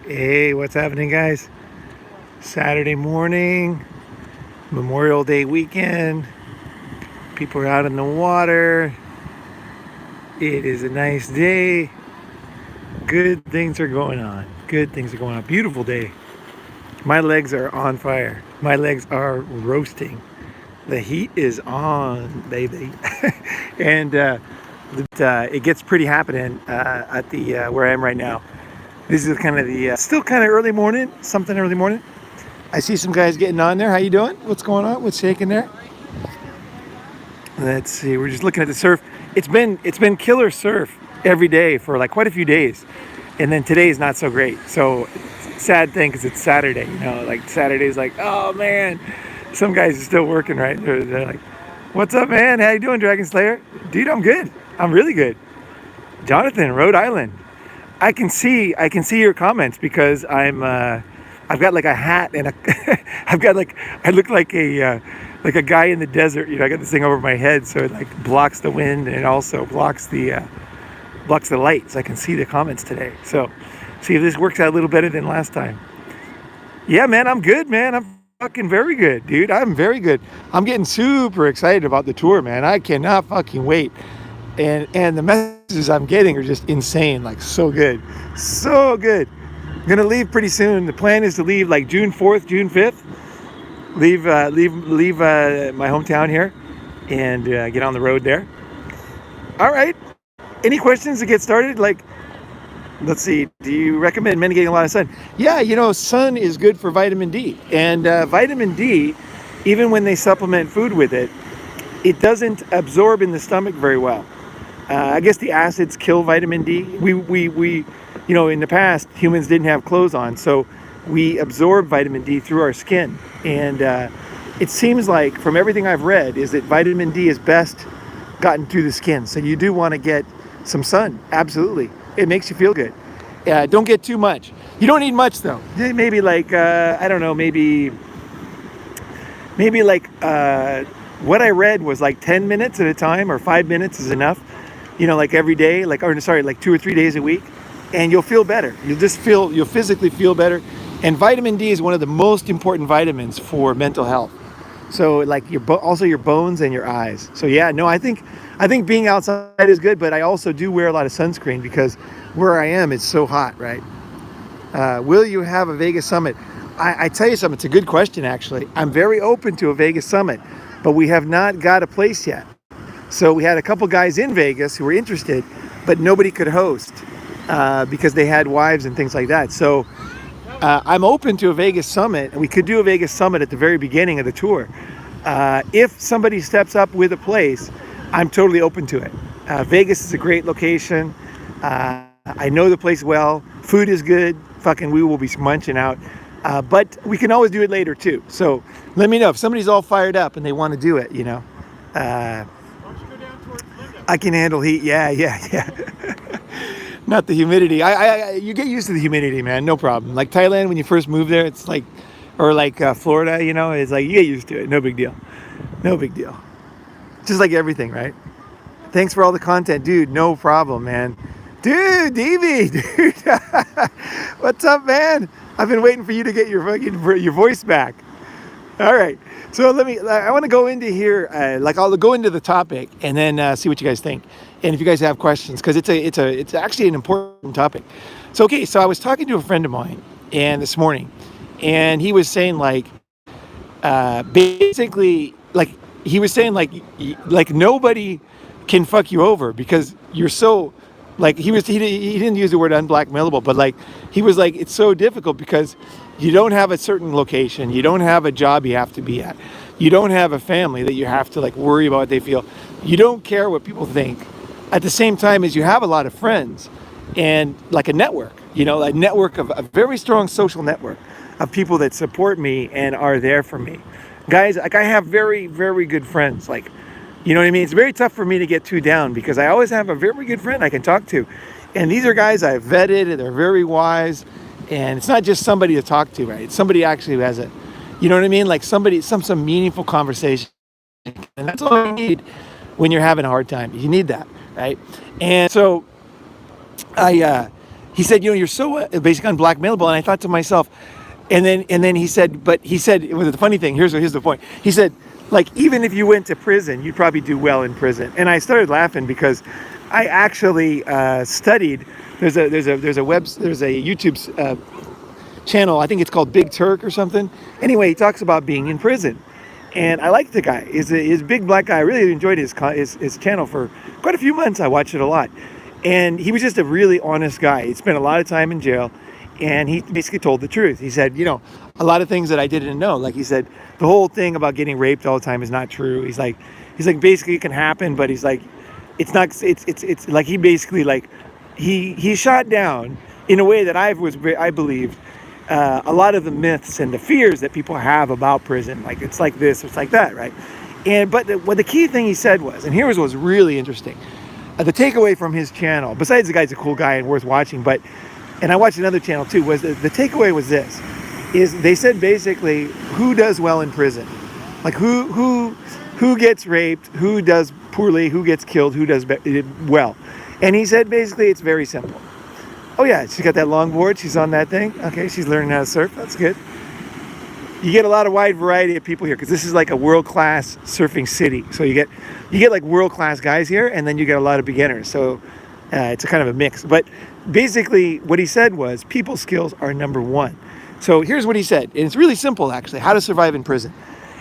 Hey, what's happening, guys? Saturday morning, Memorial Day weekend. People are out in the water. It is a nice day. Good things are going on. Good things are going on. Beautiful day. My legs are on fire. My legs are roasting. The heat is on, baby. and it gets pretty happening at the where I am right now. This is kind of the still kind of early morning, something early morning. I see some guys getting on there. How you doing? What's going on? What's shaking there? Let's see. We're just looking at the surf. It's been killer surf every day for like quite a few days, and then today is not so great. So sad thing because it's Saturday. Like Saturday's like, oh man. Some guys are still working, right? They're like, what's up, man? How you doing, Dragon Slayer? Dude, I'm good. I'm really good. Jonathan, Rhode Island. I can see your comments because I've got like a hat and I've got like, I look like a guy in the desert. I got this thing over my head, so it like blocks the wind and it also blocks the light, so I can see the comments today. So, see if this works out a little better than last time. Yeah, man, I'm good, man. I'm fucking very good, dude. I'm very good. I'm getting super excited about the tour, man. I cannot fucking wait. And the messages I'm getting are just insane, like so good. So good. I'm gonna leave pretty soon. The plan is to leave like June 4th, June 5th. Leave my hometown here and get on the road there. All right. Any questions to get started? Like, let's see. Do you recommend men getting a lot of sun? Yeah, sun is good for vitamin D. And vitamin D, even when they supplement food with it, it doesn't absorb in the stomach very well. I guess the acids kill vitamin D. We in the past, humans didn't have clothes on, so we absorb vitamin D through our skin. And it seems like, from everything I've read, is that vitamin D is best gotten through the skin. So you do want to get some sun. Absolutely. It makes you feel good. Don't get too much. You don't need much though. Maybe like, I don't know, maybe like, what I read was like 10 minutes at a time, or 5 minutes is enough. Like every day, like 2 or 3 days a week, and you'll feel better. You'll physically feel better. And vitamin D is one of the most important vitamins for mental health. So like also your bones and your eyes. So yeah, no, I think being outside is good, but I also do wear a lot of sunscreen because where I am, it's so hot, right? Will you have a Vegas summit? I tell you something, it's a good question, actually. I'm very open to a Vegas summit, but we have not got a place yet. So we had a couple guys in Vegas who were interested, but nobody could host because they had wives and things like that. So I'm open to a Vegas summit, and we could do a Vegas summit at the very beginning of the tour. If somebody steps up with a place, I'm totally open to it. Vegas is a great location. I know the place well. Food is good. Fucking, we will be munching out. But we can always do it later too. So let me know if somebody's all fired up and they want to do it. I can handle heat. Yeah. Not the humidity. You get used to the humidity, man. No problem. Like Thailand, when you first move there, it's like, or like Florida, it's like you get used to it. No big deal. No big deal. Just like everything, right? Thanks for all the content, dude. No problem, man. Dude, Davey, dude. What's up, man? I've been waiting for you to get your voice back. All right. So I want to go into here, I'll go into the topic and then see what you guys think. And if you guys have questions, because it's actually an important topic. So I was talking to a friend of mine this morning, and he was saying basically he was saying like nobody can fuck you over because you're so he didn't use the word unblackmailable, but he was like, it's so difficult because you don't have a certain location, you don't have a job you have to be at, you don't have a family that you have to worry about what they feel, you don't care what people think, at the same time as you have a lot of friends and a network, a network of a very strong social network of people that support me and are there for me. Guys, I have very, very good friends. You know what I mean? It's very tough for me to get too down because I always have a very good friend I can talk to. And these are guys I've vetted, and they're very wise. And it's not just somebody to talk to, right? It's somebody actually who has you know what I mean? Some meaningful conversation. And that's all you need when you're having a hard time. You need that, right? And so he said, you're so basically unblackmailable. And I thought to myself, and then he said, but he said, it was the funny thing. Here's the point. He said, like, even if you went to prison, you'd probably do well in prison. And I started laughing because I actually studied. There's a YouTube channel. I think it's called Big Turk or something. Anyway, he talks about being in prison, and I like the guy. He's a big black guy. I really enjoyed his channel for quite a few months. I watched it a lot, and he was just a really honest guy. He spent a lot of time in jail, and he basically told the truth. He said, a lot of things that I didn't know. Like he said, the whole thing about getting raped all the time is not true. He's like basically it can happen, but he's like, it's not. It's like he basically like he shot down in a way that I believed a lot of the myths and the fears that people have about prison. Like it's like this, it's like that, right? But what the key thing he said was, and here was what was really interesting. The takeaway from his channel, besides the guy's a cool guy and worth watching, and I watched another channel too, was the takeaway was this, is they said basically who does well in prison, like who gets raped, who does poorly, who gets killed, who does well. And he said basically it's very simple. Oh yeah, she's got that longboard, she's on that thing. Okay, she's learning how to surf, that's good. You get a lot of wide variety of people here because this is like a world-class surfing city. So you get like world-class guys here, and then you get a lot of beginners. So it's a kind of a mix. But basically what he said was people skills are number one. So here's what he said, and it's really simple actually, how to survive in prison.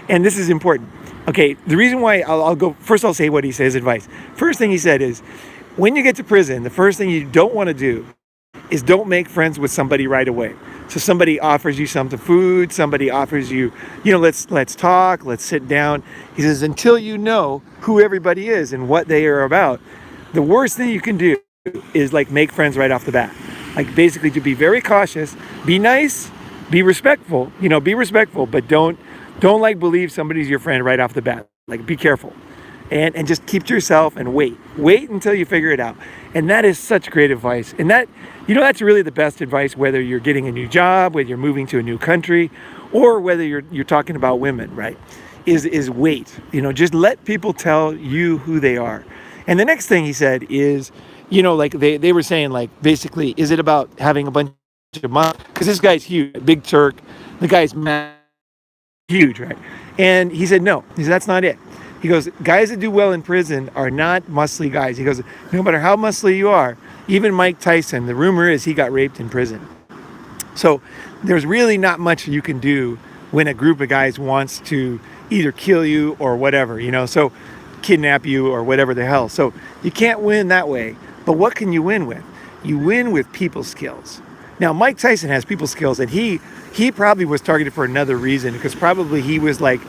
And this is important. Okay, the reason why I'll say what he says, advice. First thing he said is, when you get to prison, the first thing you don't want to do is don't make friends with somebody right away. So somebody offers you something, food, somebody offers you, let's talk, let's sit down. He says, until you know who everybody is and what they are about, the worst thing you can do is like make friends right off the bat. Like basically to be very cautious, be nice, be respectful, but don't like believe somebody's your friend right off the bat. Like be careful. And just keep to yourself and wait until you figure it out. And that is such great advice. And that, that's really the best advice, whether you're getting a new job, whether you're moving to a new country, or whether you're talking about women, right? Is wait, just let people tell you who they are. And the next thing he said is, like they were saying, like, basically, is it about having a bunch of money? Because this guy's huge, Big Turk, the guy's huge, right? And he said, no, that's not it. He goes, guys that do well in prison are not muscly guys. He goes, no matter how muscly you are, even Mike Tyson, the rumor is he got raped in prison. So there's really not much you can do when a group of guys wants to either kill you or whatever, so kidnap you or whatever the hell. So you can't win that way. But what can you win with? You win with people skills. Now, Mike Tyson has people skills, and he probably was targeted for another reason, because probably he was like,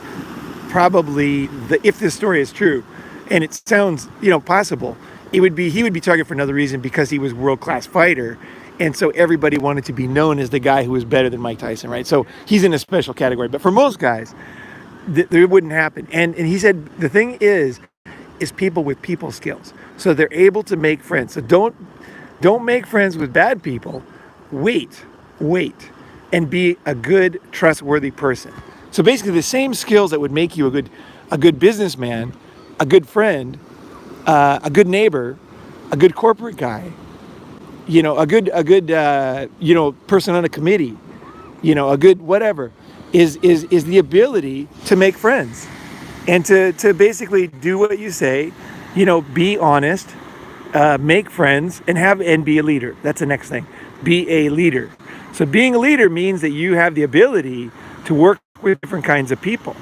if this story is true, and it sounds possible, he would be targeted for another reason, because he was a world-class fighter, and so everybody wanted to be known as the guy who was better than Mike Tyson, right? So he's in a special category. But for most guys, it wouldn't happen. And he said the thing is people with people skills, so they're able to make friends. So don't make friends with bad people. Wait, and be a good, trustworthy person. So basically the same skills that would make you a good businessman, a good friend, a good neighbor, a good corporate guy, a good person on a committee, a good whatever, is the ability to make friends and to basically do what you say, be honest, make friends, and be a leader. That's the next thing. Be a leader. So being a leader means that you have the ability to work with different kinds of people.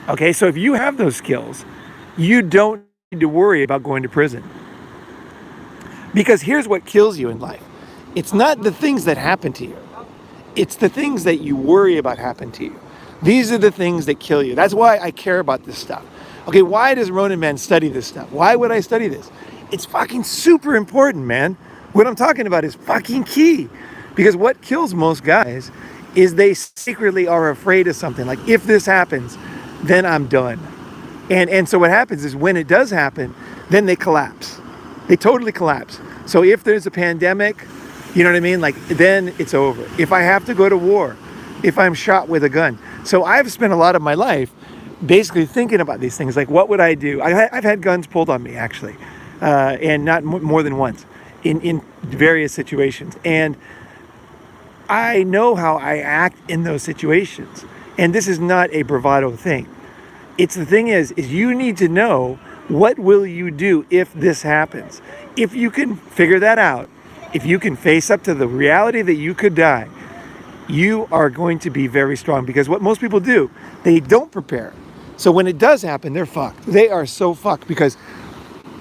Okay, so if you have those skills, you don't need to worry about going to prison. Because here's what kills you in life. It's not the things that happen to you. It's the things that you worry about happen to you. These are the things that kill you. That's why I care about this stuff. Okay, why does Ronin Man study this stuff? Why would I study this? It's fucking super important, man. What I'm talking about is fucking key. Because what kills most guys is they secretly are afraid of something. Like, if this happens, then I'm done. And so what happens is when it does happen, then they collapse. They totally collapse. So if there's a pandemic, you know what I mean? Like, then it's over. If I have to go to war, if I'm shot with a gun. So I've spent a lot of my life basically thinking about these things. Like, what would I do? I've had guns pulled on me, actually, and not more than once. in various situations. And I know how I act in those situations. And this is not a bravado thing. It's the thing is you need to know, what will you do if this happens? If you can figure that out, if you can face up to the reality that you could die, you are going to be very strong. Because what most people do, they don't prepare. So when it does happen, they're fucked. They are so fucked because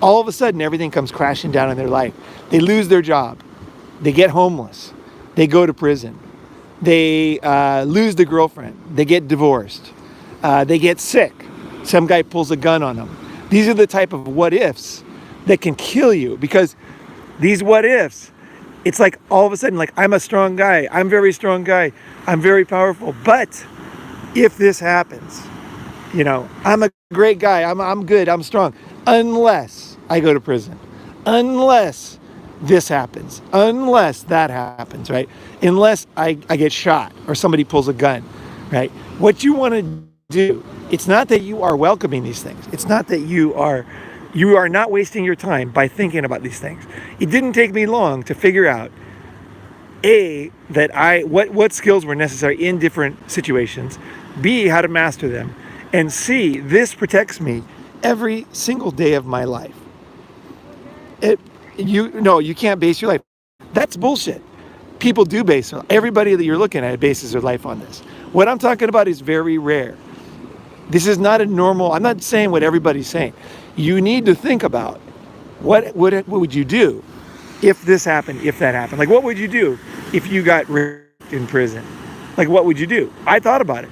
all of a sudden everything comes crashing down in their life. They lose their job. They get homeless. They go to prison. They lose the girlfriend. They get divorced. They get sick. Some guy pulls a gun on them. These are the type of what ifs that can kill you, because these what ifs, it's like all of a sudden, like, I'm a strong guy. I'm a very strong guy. I'm very powerful. But if this happens, you know, I'm a great guy. I'm good. I'm strong. Unless I go to prison. Unless this happens. Unless that happens, right? Unless I get shot or somebody pulls a gun, right? What you want to do, it's not that you are welcoming these things. It's not that you are not wasting your time by thinking about these things. It didn't take me long to figure out, A, that what skills were necessary in different situations, B, how to master them, and C, this protects me every single day of my life. You can't base your life. That's bullshit. People do base their life. Everybody that you're looking at bases their life on this. What I'm talking about is very rare. This is not a normal, I'm not saying what everybody's saying. You need to think about what would you do if this happened, if that happened. Like, what would you do if you got ripped in prison? Like, what would you do? I thought about it.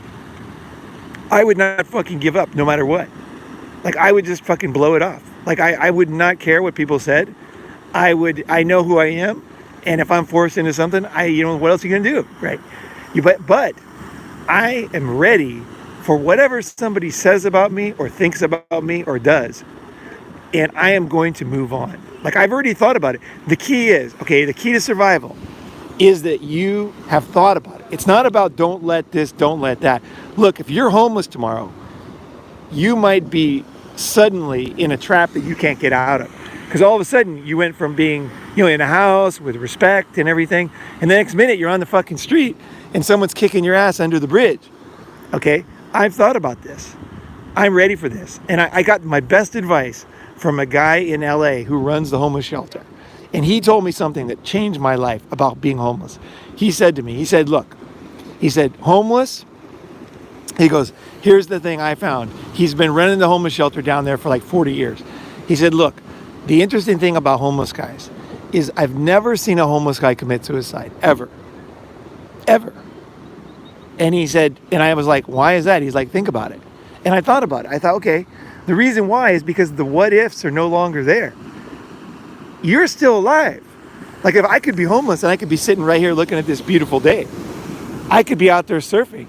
I would not fucking give up no matter what. Like, I would just fucking blow it off. Like, I would not care what people said. I know who I am. And if I'm forced into something, what else are you going to do, right? But I am ready for whatever somebody says about me or thinks about me or does. And I am going to move on. Like, I've already thought about it. The key to survival is that you have thought about it. It's not about don't let this, don't let that. Look, if you're homeless tomorrow, you might be suddenly in a trap that you can't get out of. Because all of a sudden you went from being, in a house with respect and everything, and the next minute you're on the fucking street and someone's kicking your ass under the bridge. Okay? I've thought about this. I'm ready for this. And I got my best advice from a guy in LA who runs the homeless shelter. And he told me something that changed my life about being homeless. He said to me, look, homeless, he goes, here's the thing I found. He's been running the homeless shelter down there for like 40 years. He said, look, the interesting thing about homeless guys is I've never seen a homeless guy commit suicide, ever. Ever. And he said, and I was like, why is that? He's like, think about it. And I thought about it. I thought, okay, the reason why is because the what ifs are no longer there. You're still alive. Like, if I could be homeless and I could be sitting right here looking at this beautiful day, I could be out there surfing.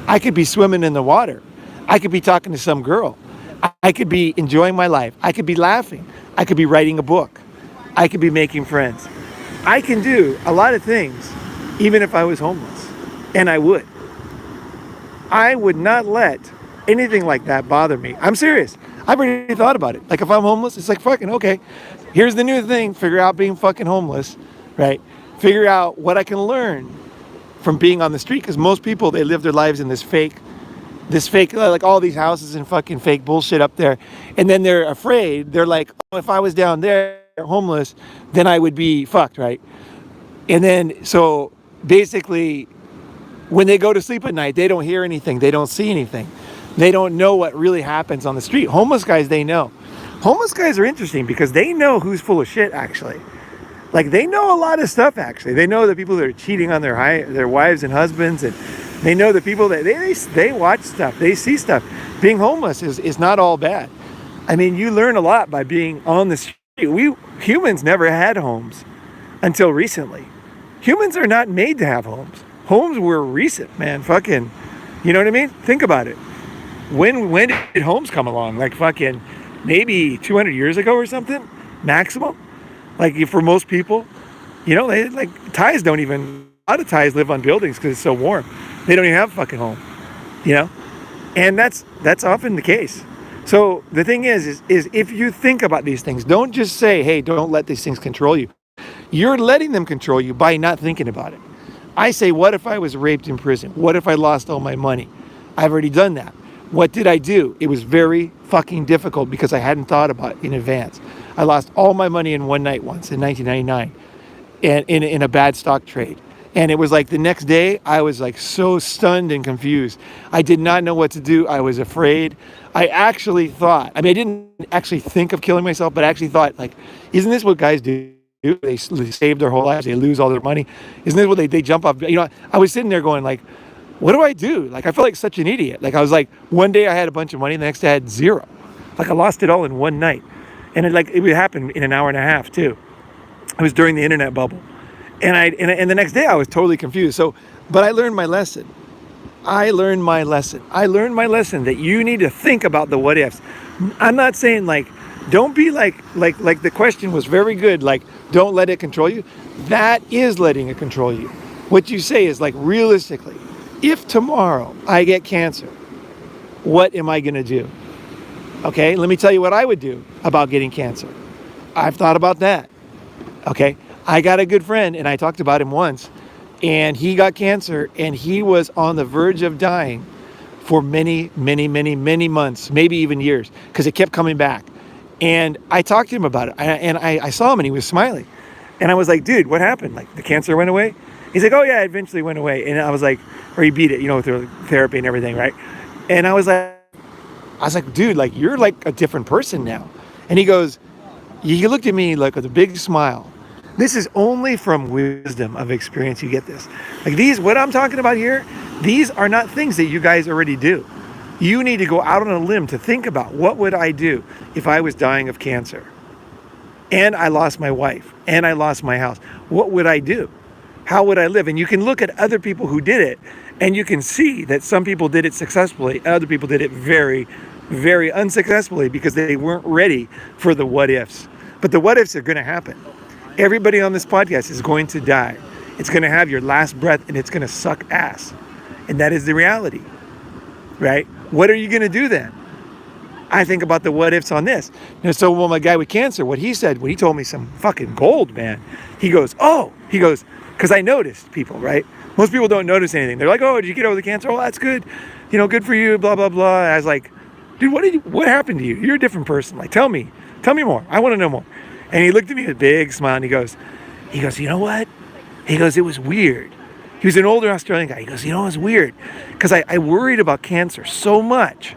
I could be swimming in the water. I could be talking to some girl. I could be enjoying my life. I could be laughing. I could be writing a book. I could be making friends. I can do a lot of things even if I was homeless. And I would. I would not let anything like that bother me. I'm serious. I've already thought about it. Like, if I'm homeless, it's like, fucking, okay, here's the new thing. Figure out being fucking homeless, right? Figure out what I can learn from being on the street. Because most people, they live their lives in this fake, like all these houses and fucking fake bullshit up there. And then they're afraid. They're like, oh, if I was down there homeless, then I would be fucked, right? And then, so basically, when they go to sleep at night, they don't hear anything. They don't see anything. They don't know what really happens on the street. Homeless guys, they know. Homeless guys are interesting because they know who's full of shit, actually. Like, they know a lot of stuff, actually. They know the people that are cheating on their wives and husbands, and they know the people that they watch stuff. They see stuff. Being homeless is not all bad. I mean, you learn a lot by being on the street. We humans never had homes until recently. Humans are not made to have homes. Homes were recent, man. Fucking, you know what I mean? Think about it. When did homes come along? Like, fucking maybe 200 years ago or something, maximum. Like, for most people, they like Thais don't even. A lot of Thais live on buildings because it's so warm. They don't even have a fucking home, and that's often the case. So the thing is if you think about these things, don't just say, hey, don't let these things control you. You're letting them control you by not thinking about it. I say, what if I was raped in prison? What if I lost all my money? I've already done that. What did I do? It was very fucking difficult because I hadn't thought about it in advance. I lost all my money in one night once in 1999 and in a bad stock trade. And it was like the next day, I was like so stunned and confused. I did not know what to do. I was afraid. I actually thought, I didn't actually think of killing myself, but I actually thought, like, isn't this what guys do? They save their whole lives. They lose all their money. Isn't this what they jump off? I was sitting there going like, what do I do? Like, I feel like such an idiot. Like, I was like, one day I had a bunch of money, the next day I had zero. Like, I lost it all in one night. And it would happen in an hour and a half too. It was during the internet bubble. And the next day I was totally confused. But I learned my lesson. I learned my lesson that you need to think about the what ifs. I'm not saying like, don't be like the question was very good. Like, don't let it control you. That is letting it control you. What you say is like, realistically, if tomorrow I get cancer, what am I going to do? Okay, let me tell you what I would do about getting cancer. I've thought about that. Okay, I got a good friend and I talked about him once, and he got cancer and he was on the verge of dying for many, many, many, many months, maybe even years, because it kept coming back. And I talked to him about it, and I saw him and he was smiling. And I was like, dude, what happened? Like, the cancer went away? He's like, oh yeah, it eventually went away. And I was like, or he beat it, through therapy and everything, right? And I was like, dude, like, you're like a different person now. And he looked at me like with a big smile. This is only from wisdom of experience you get this. Like, what I'm talking about here, these are not things that you guys already do. You need to go out on a limb to think about, what would I do if I was dying of cancer and I lost my wife and I lost my house? What would I do? How would I live? And you can look at other people who did it, and you can see that some people did it successfully. Other people did it very, very unsuccessfully because they weren't ready for the what ifs. But the what ifs are going to happen. Everybody on this podcast is going to die. It's going to have your last breath and it's going to suck ass. And that is the reality, right? What are you going to do then? I think about the what ifs on this. So my guy with cancer, what he told me some fucking gold, man. He goes, because I noticed people, right? Most people don't notice anything. They're like, oh, did you get over the cancer? Oh, that's good. Good for you, blah, blah, blah. And I was like, dude, what happened to you? You're a different person. Like, tell me more. I want to know more. And he looked at me with a big smile and he goes, you know what? He goes, it was weird. He was an older Australian guy. He goes, it was weird. Because I worried about cancer so much.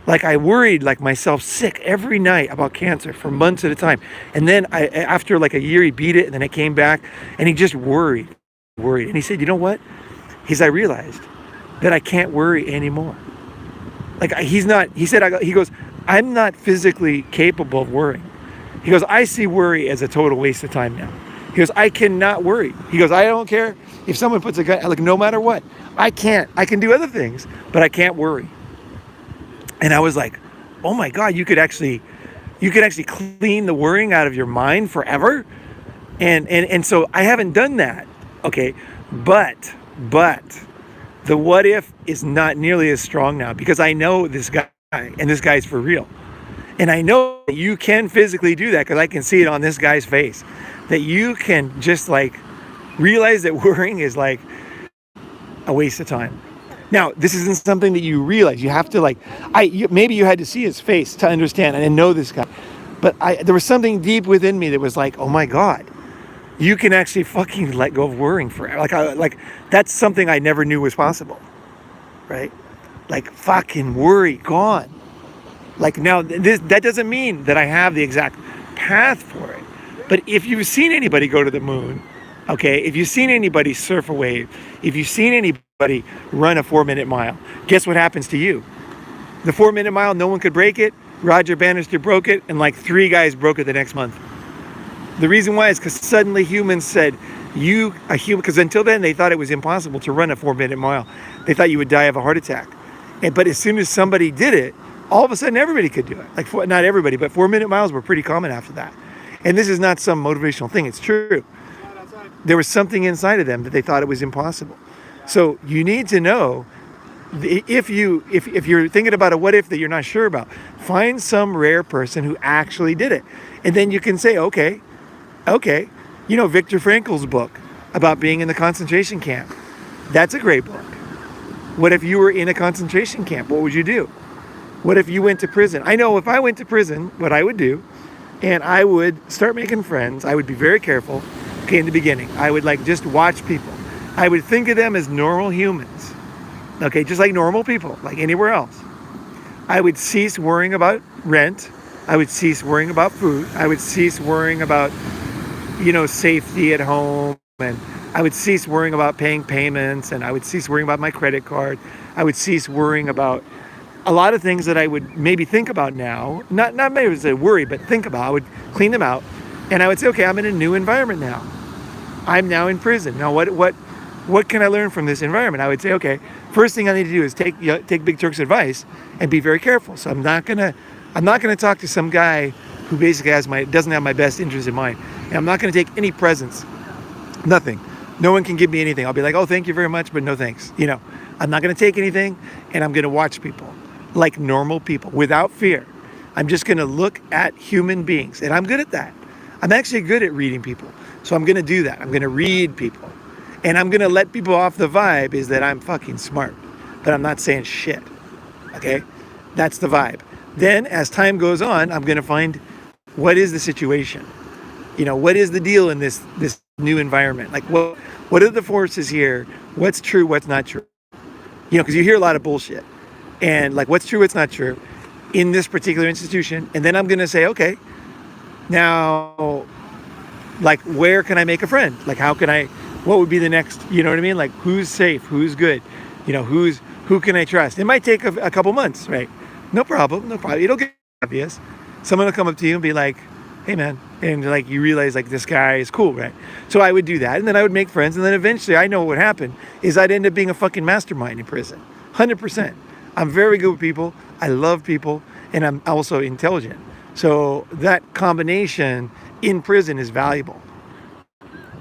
Like, I worried like myself sick every night about cancer for months at a time. And then after like a year, he beat it, and then it came back, and he just worried. And he said, you know what? I realized that I can't worry anymore. Like, he goes, I'm not physically capable of worrying. He goes, I see worry as a total waste of time now. He goes, I cannot worry. He goes, I don't care if someone puts a gun, like, no matter what, I can't. I can do other things, but I can't worry. And I was like, oh my God, you could actually clean the worrying out of your mind forever. And so I haven't done that. Okay. But the what if is not nearly as strong now because I know this guy, and this guy's for real. And I know that you can physically do that because I can see it on this guy's face, that you can just like realize that worrying is like a waste of time. Now, this isn't something that you realize. You have to maybe you had to see his face to understand and know this guy. But there was something deep within me that was like, oh my God, you can actually fucking let go of worrying forever. Like that's something I never knew was possible, right? Like, fucking worry gone. Like, now that doesn't mean that I have the exact path for it. But if you've seen anybody go to the moon, okay, if you've seen anybody surf a wave, if you've seen anybody run a 4-minute mile, guess what happens to you? The 4-minute mile, no one could break it. Roger Bannister broke it, and like 3 guys broke it the next month. The reason why is because suddenly humans said, because until then they thought it was impossible to run a 4-minute mile. They thought you would die of a heart attack. But as soon as somebody did it, all of a sudden everybody could do it. Like, not everybody, but 4-minute miles were pretty common after that. And this is not some motivational thing. It's true. There was something inside of them that they thought it was impossible. So you need to know, if you're thinking about a what if that you're not sure about, find some rare person who actually did it. And then you can say, okay, You know, Viktor Frankl's book about being in the concentration camp. That's a great book. What if you were in a concentration camp? What would you do? What if you went to prison? I know if I went to prison, what I would do, and I would start making friends. I would be very careful. Okay, in the beginning, I would like just watch people. I would think of them as normal humans. Okay, just like normal people, like anywhere else. I would cease worrying about rent. I would cease worrying about food. I would cease worrying about, safety at home. And I would cease worrying about paying payments. And I would cease worrying about my credit card. I would cease worrying about a lot of things that I would maybe think about now. Not maybe as a worry, but think about. I would clean them out. And I would say, okay, I'm in a new environment now. I'm now in prison. Now, what can I learn from this environment? I would say, okay, first thing I need to do is take Big Turk's advice and be very careful. So I'm not gonna talk to some guy who basically doesn't have my best interest in mind. And I'm not gonna take any presents. Nothing. No one can give me anything. I'll be like, oh, thank you very much, but no thanks. I'm not gonna take anything, and I'm gonna watch people like normal people without fear. I'm just gonna look at human beings, and I'm good at that. I'm actually good at reading people. So I'm gonna do that. I'm gonna read people. And I'm gonna let people off the vibe is that I'm fucking smart, but I'm not saying shit. Okay? That's the vibe. Then as time goes on, I'm gonna find what is the situation? What is the deal in this new environment? Like what are the forces here? What's true, what's not true? Because you hear a lot of bullshit. And like what's true, what's not true in this particular institution. And then I'm gonna say, okay, now like where can I make a friend? Like what would be the next, you know what I mean? Like who's safe, who's good, who can I trust? It might take a couple months, right? No problem. It'll get obvious. Someone will come up to you and be like, hey man, and like you realize like this guy is cool, right? So I would do that, and then I would make friends, and then eventually I know what would happen is I'd end up being a fucking mastermind in prison, 100%. I'm very good with people. I love people, and I'm also intelligent. So that combination in prison is valuable.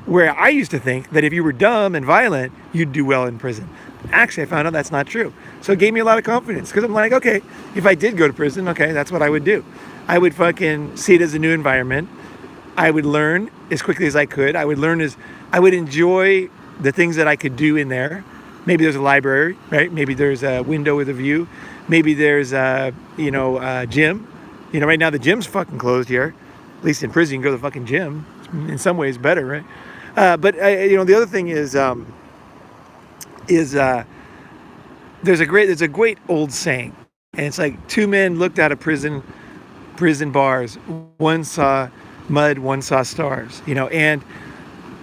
Where I used to think that if you were dumb and violent, you'd do well in prison. Actually, I found out that's not true. So it gave me a lot of confidence because I'm like, okay, if I did go to prison, okay, that's what I would do. I would fucking see it as a new environment. I would learn as quickly as I could. I would enjoy the things that I could do in there. Maybe there's a library, right? Maybe there's a window with a view. Maybe there's a gym. Right now the gym's fucking closed here. At least in prison, you can go to the fucking gym. It's in some ways better, right? But the other thing is there's a great old saying, and it's like two men looked out of prison bars. One saw mud, one saw stars. And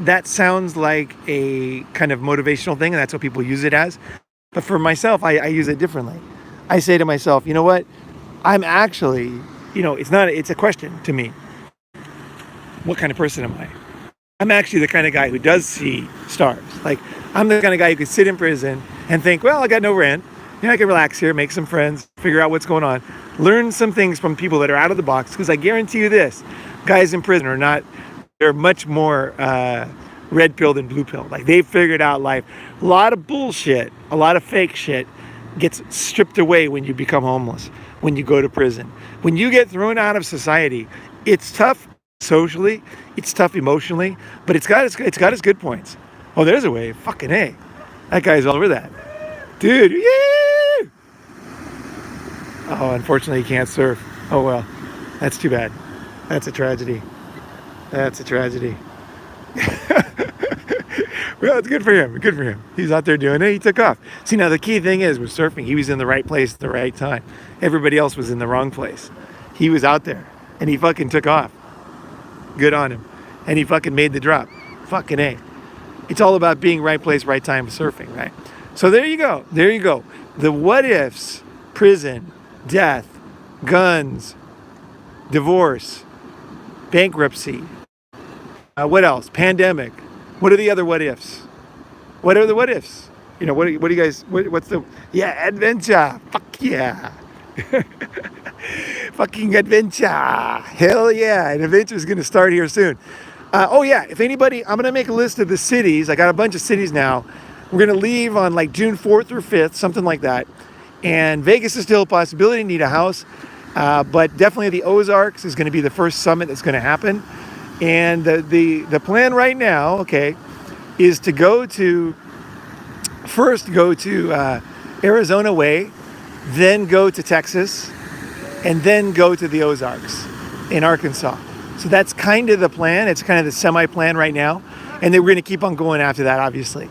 that sounds like a kind of motivational thing, and that's what people use it as. But for myself, I use it differently. I say to myself, you know what? I'm actually, it's a question to me. What kind of person am I? I'm actually the kind of guy who does see stars. Like, I'm the kind of guy who could sit in prison and think, well, I got no rent. I can relax here, make some friends, figure out what's going on, learn some things from people that are out of the box. Because I guarantee you this, guys in prison they're much more red pill than blue pill. Like, they've figured out life. A lot of bullshit, a lot of fake shit gets stripped away when you become homeless, when you go to prison. When you get thrown out of society, it's tough socially, it's tough emotionally, but it's got its good points. Oh, there's a wave. Fucking A. That guy's all over that. Dude, yeah! Oh, unfortunately, he can't surf. Oh, well. That's too bad. That's a tragedy. Well, it's good for him. He's out there doing it. He took off. See, now the key thing is with surfing, he was in the right place at the right time. Everybody else was in the wrong place. He was out there, and he fucking took off. Good on him. And he fucking made the drop. Fucking A. It's all about being right place, right time surfing, right? So there you go. The what ifs: prison, death, guns, divorce, bankruptcy. What else? Pandemic. What are the other what ifs? What are the what ifs? What do you guys, what's the, adventure. Fuck yeah. Fucking adventure. Hell yeah. An adventure is going to start here soon. If anybody, I'm going to make a list of the cities. I got a bunch of cities now. We're going to leave on like June 4th or 5th, something like that. And Vegas is still a possibility. Need a house. But definitely the Ozarks is going to be the first summit that's going to happen. And the plan right now, okay, is to first go to Arizona way, then go to Texas, and then go to the Ozarks in Arkansas. So that's kind of the plan. It's kind of the semi-plan right now. And then we're going to keep on going after that, obviously,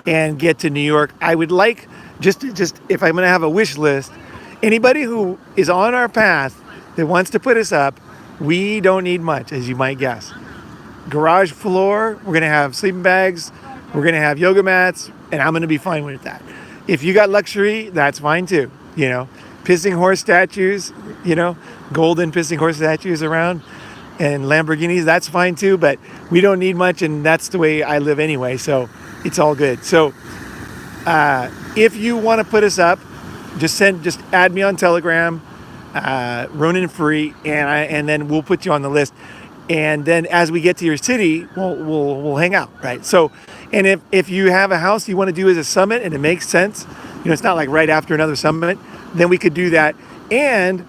and get to New York. I would like, just if I'm going to have a wish list, anybody who is on our path that wants to put us up, we don't need much, as you might guess. Garage floor, we're going to have sleeping bags, we're going to have yoga mats, and I'm going to be fine with that. If you got luxury, that's fine too. You know, pissing horse statues, you know, golden pissing horse statues around, and Lamborghinis, that's fine too, but we don't need much, and that's the way I live anyway, so it's all good. So if you want to put us up, just add me on Telegram, Ronin free, and then we'll put you on the list. And then as we get to your city, we'll hang out, right? So, and if you have a house you want to do as a summit and it makes sense, you know, it's not like right after another summit, then we could do that. And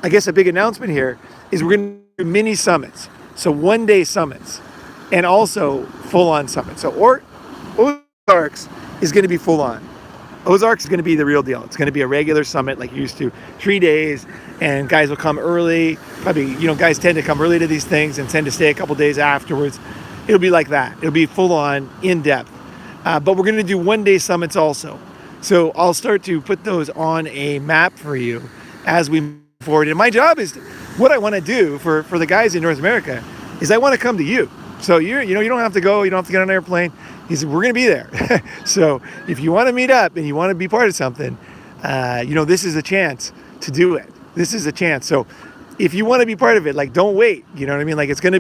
I guess a big announcement here is we're going to do mini summits. So 1-day summits and also full-on summits. So Ozarks is going to be full-on. Ozarks is going to be the real deal. It's going to be a regular summit like you used to, 3 days, and guys will come early. Probably, you know, guys tend to come early to these things and tend to stay a couple days afterwards. It'll be like that. It'll be full-on, in-depth. But we're going to do 1-day summits also. So I'll start to put those on a map for you as we move forward. And my job is, what I want to do for the guys in North America is I want to come to you. So you don't have to go, you don't have to get on an airplane. He said, we're going to be there. So if you want to meet up and you want to be part of something, you know, this is a chance to do it. This is a chance. So if you want to be part of it, like, don't wait. You know what I mean? Like, we're going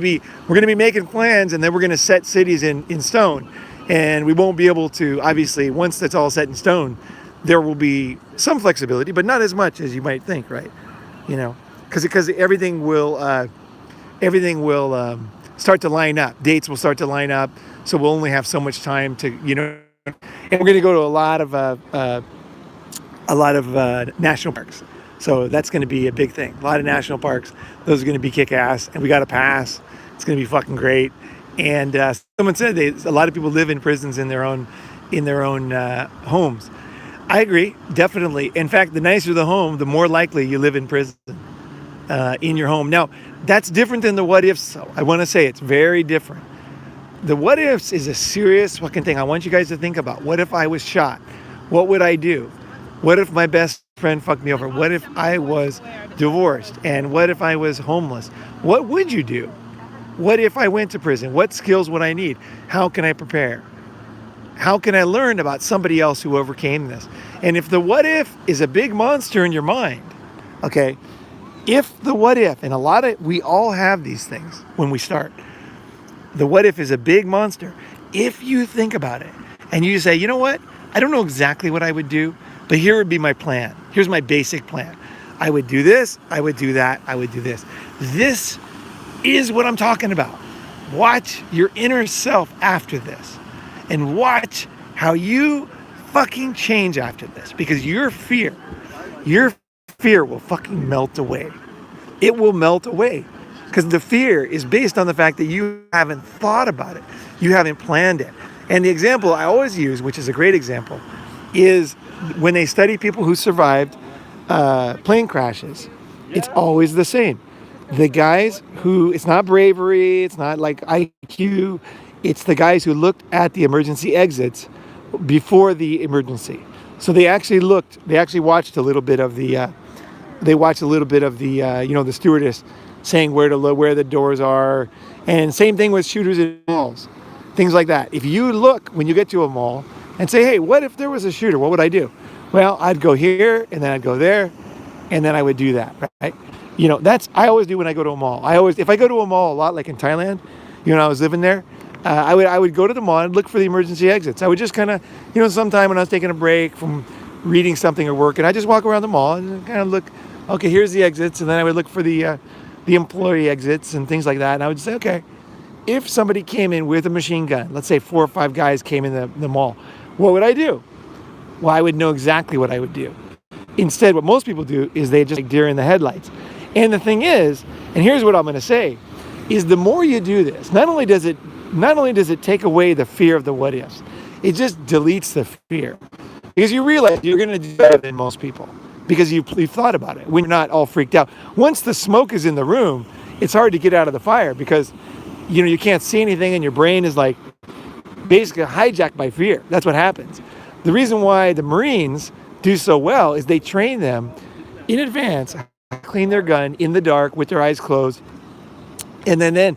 to be making plans, and then we're going to set cities in stone. And we won't be able to, obviously, once that's all set in stone, there will be some flexibility, but not as much as you might think, right? You know, because everything will start to line up. Dates will start to line up. So we'll only have so much time to, you know, and we're going to go to a lot of national parks. So that's going to be a big thing. A lot of national parks. Those are going to be kick-ass, and we got a pass. It's going to be fucking great. And someone said a lot of people live in prisons in their own homes. I agree, definitely. In fact, the nicer the home, the more likely you live in prison in your home. Now, that's different than the what ifs. So I want to say it's very different. The what ifs is a serious fucking thing. I want you guys to think about, what if I was shot? What would I do? What if my best friend fucked me over? What if I was divorced? And what if I was homeless? What would you do? What if I went to prison? What skills would I need? How can I prepare? How can I learn about somebody else who overcame this? And if the what if is a big monster in your mind, okay, if the what if, and we all have these things when we start, the what if is a big monster. If you think about it and you say, you know what? I don't know exactly what I would do, but here would be my plan. Here's my basic plan. I would do this, I would do that, I would do this. This is what I'm talking about. Watch your inner self after this and watch how you fucking change after this, because your fear will fucking melt away. It will melt away. Because the fear is based on the fact that you haven't thought about it. You haven't planned it. And the example I always use, which is a great example, is when they study people who survived plane crashes. It's always the same. The guys who, it's not bravery, it's not like IQ, it's the guys who looked at the emergency exits before the emergency. So they actually watched a little bit of the, the stewardess saying where the doors are. And same thing with shooters in malls, things like that. If you look when you get to a mall and say, hey, what if there was a shooter? What would I do? Well, I'd go here, and then I'd go there, and then I would do that, right? You know, I always do when I go to a mall. If I go to a mall a lot, like in Thailand, you know, I was living there, I would go to the mall and look for the emergency exits. I would just kind of, you know, sometime when I was taking a break from reading something or working, I just walk around the mall and kind of look, okay, here's the exits, and then I would look for the employee exits and things like that. And I would say, okay, if somebody came in with a machine gun, let's say 4 or 5 guys came in the mall, what would I do? Well, I would know exactly what I would do. Instead, what most people do is they just like deer in the headlights. And the thing is, and here's what I'm going to say, is the more you do this, not only does it take away the fear of the what ifs, it just deletes the fear. Because you realize you're going to do better than most people because you've thought about it when you're not all freaked out. Once the smoke is in the room, it's hard to get out of the fire because you can't see anything and your brain is like basically hijacked by fear. That's what happens. The reason why the Marines do so well is they train them in advance, clean their gun in the dark with their eyes closed, and then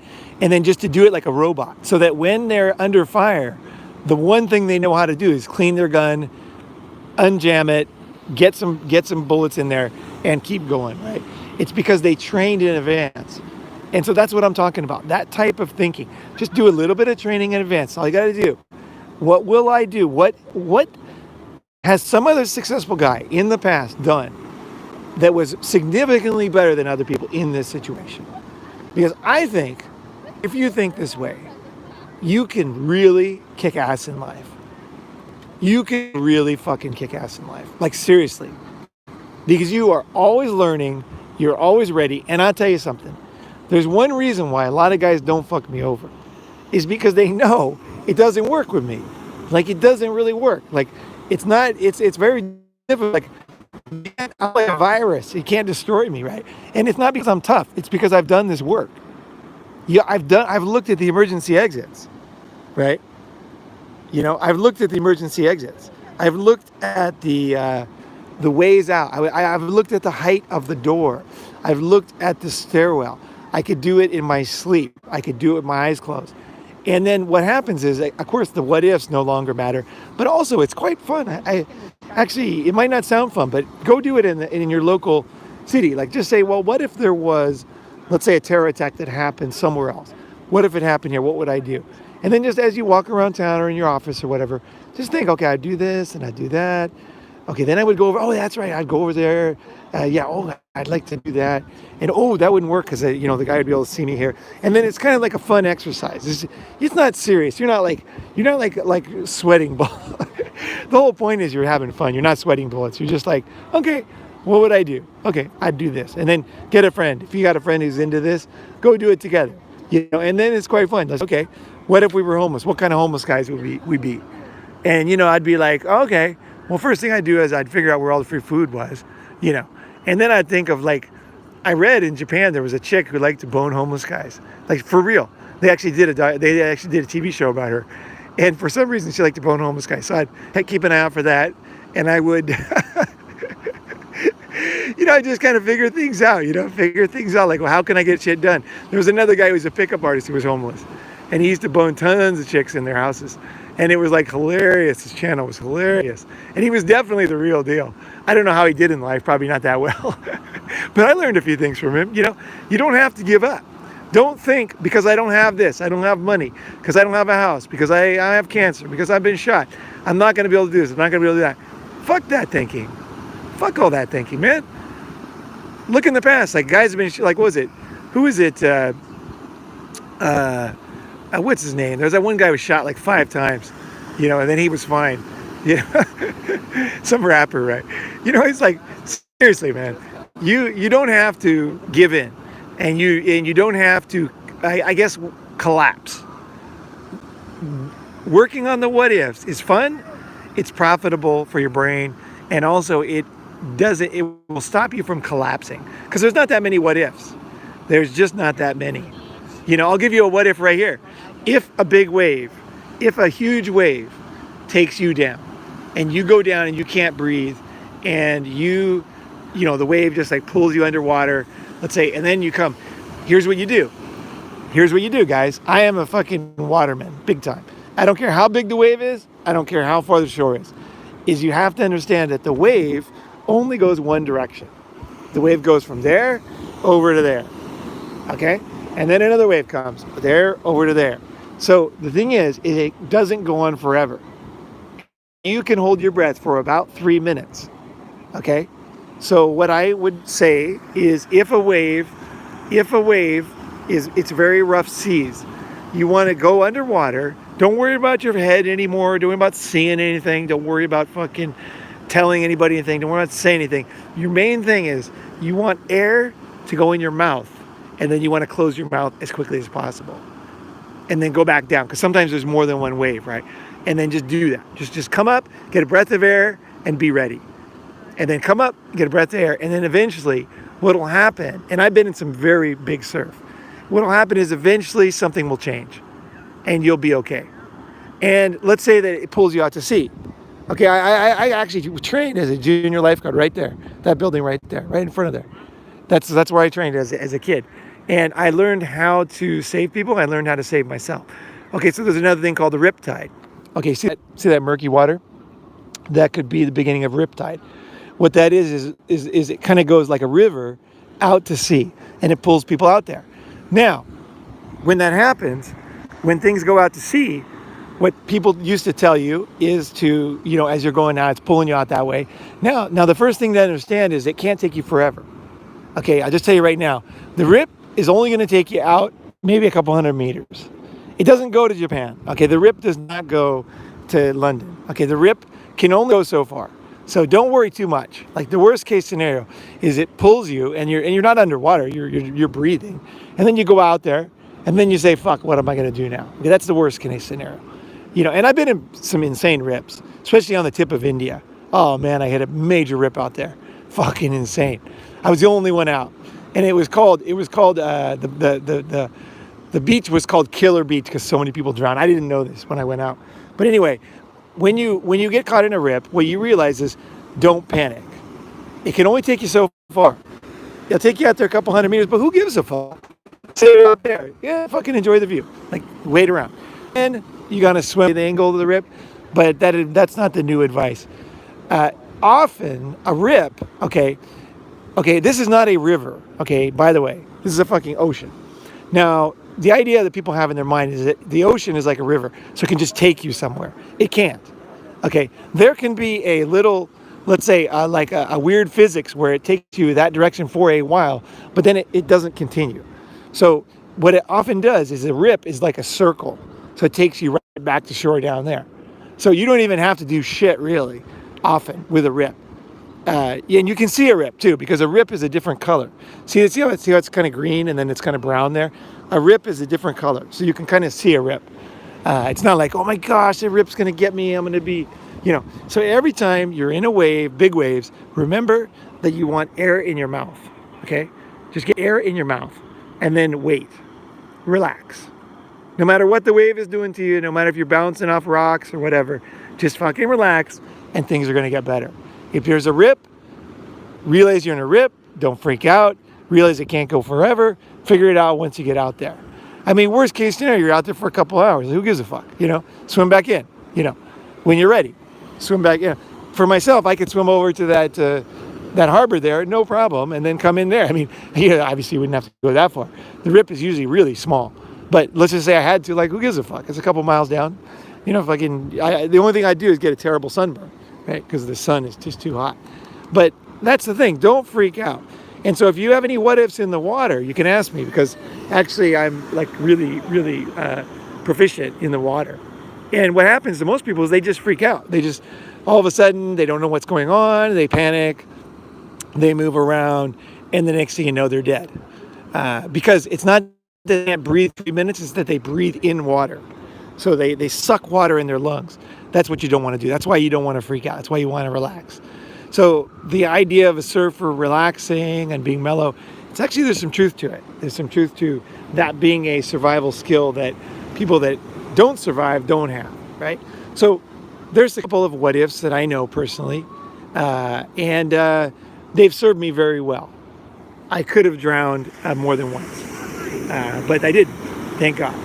just to do it like a robot, so that when they're under fire, the one thing they know how to do is clean their gun, unjam it, get some bullets in there, and keep going, right? It's because they trained in advance. And so that's what I'm talking about, that type of thinking. Just do a little bit of training in advance. All you got to do. What will I do? What has some other successful guy in the past done that was significantly better than other people in this situation? Because I think if you think this way, you can really kick ass in life. You can really fucking kick ass in life. Like, seriously. Because you are always learning, you're always ready. And I'll tell you something. There's one reason why a lot of guys don't fuck me over. Is because they know it doesn't work with me. Like, it doesn't really work. Like, it's very difficult. Like, I'm like a virus. It can't destroy me, right? And it's not because I'm tough. It's because I've done this work. Yeah, I've looked at the emergency exits, right? I've looked at the emergency exits. I've looked at the ways out. I've looked at the height of the door. I've looked at the stairwell. I could do it in my sleep. I could do it with my eyes closed. And then what happens is, of course, the what ifs no longer matter, but also it's quite fun. Actually, it might not sound fun, but go do it in your local city. Like, just say, well, what if there was, let's say, a terror attack that happened somewhere else? What if it happened here? What would I do? And then just as you walk around town or in your office or whatever, just think, okay, I'd do this and I'd do that. Okay, then I would go over, oh, that's right, I'd go over there. I'd like to do that. And, that wouldn't work because, the guy would be able to see me here. And then it's kind of like a fun exercise. It's not serious. You're not like sweating bullets. The whole point is you're having fun. You're not sweating bullets. You're just like, okay, what would I do? Okay, I'd do this. And then get a friend. If you got a friend who's into this, go do it together. And then it's quite fun. Like, okay, what if we were homeless? What kind of homeless guys would we be? And, I'd be like, okay, well, first thing I'd do is I'd figure out where all the free food was, And then I'd think of, like, I read in Japan there was a chick who liked to bone homeless guys. Like, for real. They actually did a TV show about her. And for some reason she liked to bone homeless guys. So I'd keep an eye out for that. And I would, I just kind of figure things out, like, well, how can I get shit done? There was another guy who was a pickup artist who was homeless. And he used to bone tons of chicks in their houses. And it was like hilarious. His channel was hilarious. And he was definitely the real deal. I don't know how he did in life, probably not that well. But I learned a few things from him. You don't have to give up. Don't think, because I don't have this, I don't have money, because I don't have a house, because I have cancer, because I've been shot, I'm not going to be able to do this, I'm not going to be able to do that. Fuck that thinking. Fuck all that thinking, man. Look in the past. Like, guys have been, like, what was it? Who is it? What's his name? There's that one guy who was shot like 5 times, and then he was fine. Some rapper, right? It's like, seriously, man, you don't have to give in, and you don't have to, I guess, collapse. Working on the what ifs is fun. It's profitable for your brain, and also it will stop you from collapsing, because there's not that many what ifs. There's just not that many. I'll give you a what if right here. If a huge wave takes you down, and you go down and you can't breathe, and the wave just like pulls you underwater, let's say, and then you come, here's what you do. Here's what you do, guys. I am a fucking waterman, big time. I don't care how big the wave is. I don't care how far the shore is. You have to understand that the wave only goes one direction. The wave goes from there over to there. Okay? And then another wave comes there over to there. So the thing is, it doesn't go on forever. You can hold your breath for about 3 minutes. Okay? So what I would say is, if a wave is, it's very rough seas, you want to go underwater. Don't worry about your head anymore. Don't worry about seeing anything. Don't worry about fucking telling anybody anything. Don't worry about saying anything. Your main thing is, you want air to go in your mouth. and then you want to close your mouth as quickly as possible, and then go back down, because sometimes there's more than one wave, right? And then just do that. Just come up, get a breath of air, and be ready. And then come up, get a breath of air, and then eventually what'll happen, and I've been in some very big surf, what'll happen is eventually something will change and you'll be okay. And let's say that it pulls you out to sea. Okay, I actually trained as a junior lifeguard right there, that building right there, right in front of there. That's where I trained as a kid. And I learned how to save people. I learned how to save myself. Okay, so there's another thing called the riptide. Okay, see that murky water? That could be the beginning of riptide. What that is it kind of goes like a river out to sea, and it pulls people out there. Now, when that happens, when things go out to sea, what people used to tell you is to, as you're going out, it's pulling you out that way. Now the first thing to understand is it can't take you forever. Okay, I'll just tell you right now, the rip is only going to take you out maybe a couple hundred meters. It doesn't go to Japan. Okay, the rip does not go to London. Okay, the rip can only go so far. So don't worry too much. Like the worst case scenario is it pulls you and you're not underwater, you're breathing. And then you go out there and then you say, fuck, what am I going to do now? Okay, that's the worst case scenario. And I've been in some insane rips, especially on the tip of India. Oh man, I hit a major rip out there. Fucking insane. I was the only one out. And it was called the beach was called Killer Beach because so many people drowned. I didn't know this when I went out. But anyway, when you get caught in a rip, what you realize is don't panic. It can only take you so far. It'll take you out there a couple hundred meters, but who gives a fuck? Sit out there. Yeah, fucking enjoy the view. Like, wait around. And you gotta swim the angle of the rip, but that's not the new advice. Often a rip, okay, this is not a river, okay, by the way. This is a fucking ocean. Now, the idea that people have in their mind is that the ocean is like a river, so it can just take you somewhere. It can't. Okay, there can be a little, let's say, like a weird physics where it takes you that direction for a while, but then it doesn't continue. So what it often does is a rip is like a circle, so it takes you right back to shore down there. So you don't even have to do shit really, often with a rip. And you can see a rip too, because a rip is a different color. See how it's kind of green and then it's kind of brown there? A rip is a different color, so you can kind of see a rip. It's not like, oh my gosh, the rip's going to get me, I'm going to be, So every time you're in a wave, big waves, remember that you want air in your mouth, okay? Just get air in your mouth and then wait. Relax. No matter what the wave is doing to you, no matter if you're bouncing off rocks or whatever, just fucking relax and things are going to get better. If there's a rip, realize you're in a rip, don't freak out, realize it can't go forever, figure it out once you get out there. I mean, worst case scenario, you're out there for a couple hours. Who gives a fuck? Swim back in, when you're ready, swim back in. For myself, I could swim over to that harbor there, no problem, and then come in there. I mean, obviously you wouldn't have to go that far. The rip is usually really small, but let's just say I had to, like, who gives a fuck? It's a couple miles down. The only thing I'd do is get a terrible sunburn, right? Because the sun is just too hot. But that's the thing, don't freak out. And so if you have any what ifs in the water, you can ask me, because actually I'm like really, really proficient in the water. And what happens to most people is they just freak out. They just, all of a sudden, they don't know what's going on, they panic, they move around, and the next thing you know, they're dead. Because it's not that they can't breathe 3 minutes, it's that they breathe in water. So they suck water in their lungs. That's what you don't want to do. That's why you don't want to freak out. That's why you want to relax. So the idea of a surfer relaxing and being mellow, there's some truth to it. There's some truth to that being a survival skill that people that don't survive don't have, right? So there's a couple of what ifs that I know personally, and they've served me very well. I could have drowned more than once, but I didn't, thank God.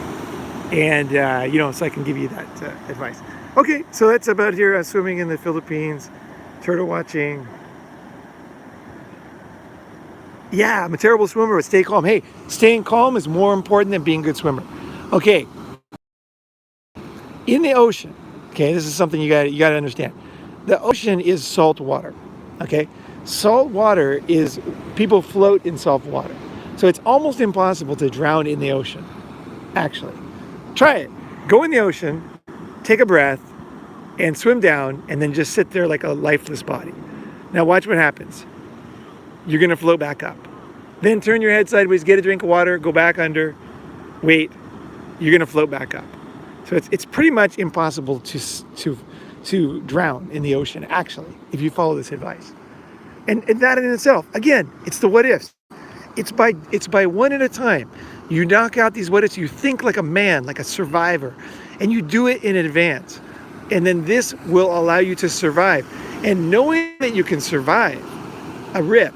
And, so I can give you that advice. Okay, so that's about here swimming in the Philippines, turtle watching. Yeah, I'm a terrible swimmer, but stay calm. Hey, staying calm is more important than being a good swimmer. Okay, in the ocean, okay, this is something you got to understand. The ocean is salt water, okay? Salt water is, people float in salt water. So it's almost impossible to drown in the ocean, actually. Try it. Go in the ocean, take a breath, and swim down, and then just sit there like a lifeless body. Now watch what happens. You're going to float back up. Then turn your head sideways, get a drink of water, go back under, wait. You're going to float back up. So it's pretty much impossible to drown in the ocean, actually, if you follow this advice. And that in itself, again, it's the what ifs. It's by one at a time. You knock out these what ifs. You think like a man, like a survivor, and you do it in advance. And then this will allow you to survive. And knowing that you can survive a rip,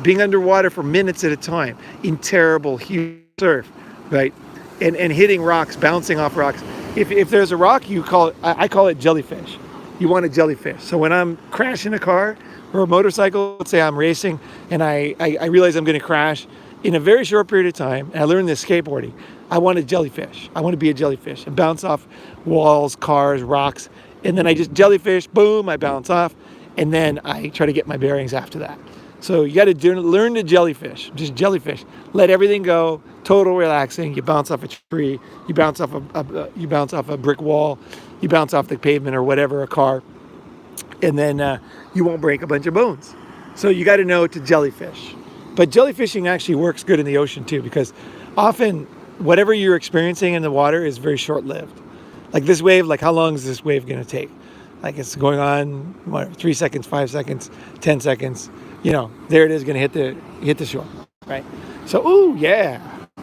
being underwater for minutes at a time in terrible, huge surf, right? And hitting rocks, bouncing off rocks. If there's a rock, you call it, I call it jellyfish. You want a jellyfish. So when I'm crashing a car or a motorcycle, let's say I'm racing and I realize I'm going to crash in a very short period of time, and I learned this skateboarding, I want a jellyfish. I want to be a jellyfish and bounce off walls, cars, rocks, and then I just jellyfish, boom, I bounce off, and then I try to get my bearings after that. So you got to learn to jellyfish, just jellyfish. Let everything go, total relaxing. You bounce off a tree, you bounce off a brick wall, you bounce off the pavement or whatever, a car, and then you won't break a bunch of bones. So you got to know to jellyfish. But jellyfishing actually works good in the ocean too, because often whatever you're experiencing in the water is very short-lived. Like this wave, like how long is this wave going to take? Like it's going on, whatever, 3 seconds, 5 seconds, 10 seconds. You know, there it is, going to hit the shore, right? So, ooh, yeah.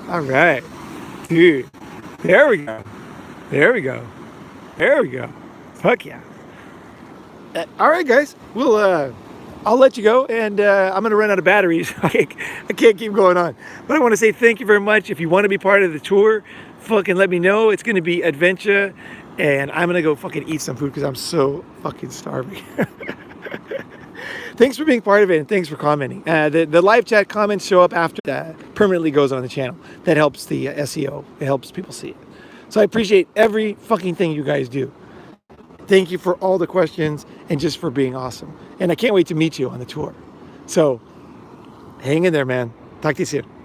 All right. Dude, there we go. There we go. There we go. Fuck yeah. All right, guys. I'll let you go, and I'm going to run out of batteries. I can't keep going on. But I want to say thank you very much. If you want to be part of the tour, fucking let me know. It's going to be adventure, and I'm going to go fucking eat some food because I'm so fucking starving. Thanks for being part of it, and thanks for commenting. The live chat comments show up after that permanently goes on the channel. That helps the SEO. It helps people see it. So I appreciate every fucking thing you guys do. Thank you for all the questions and just for being awesome. And I can't wait to meet you on the tour. So hang in there, man. Talk to you soon.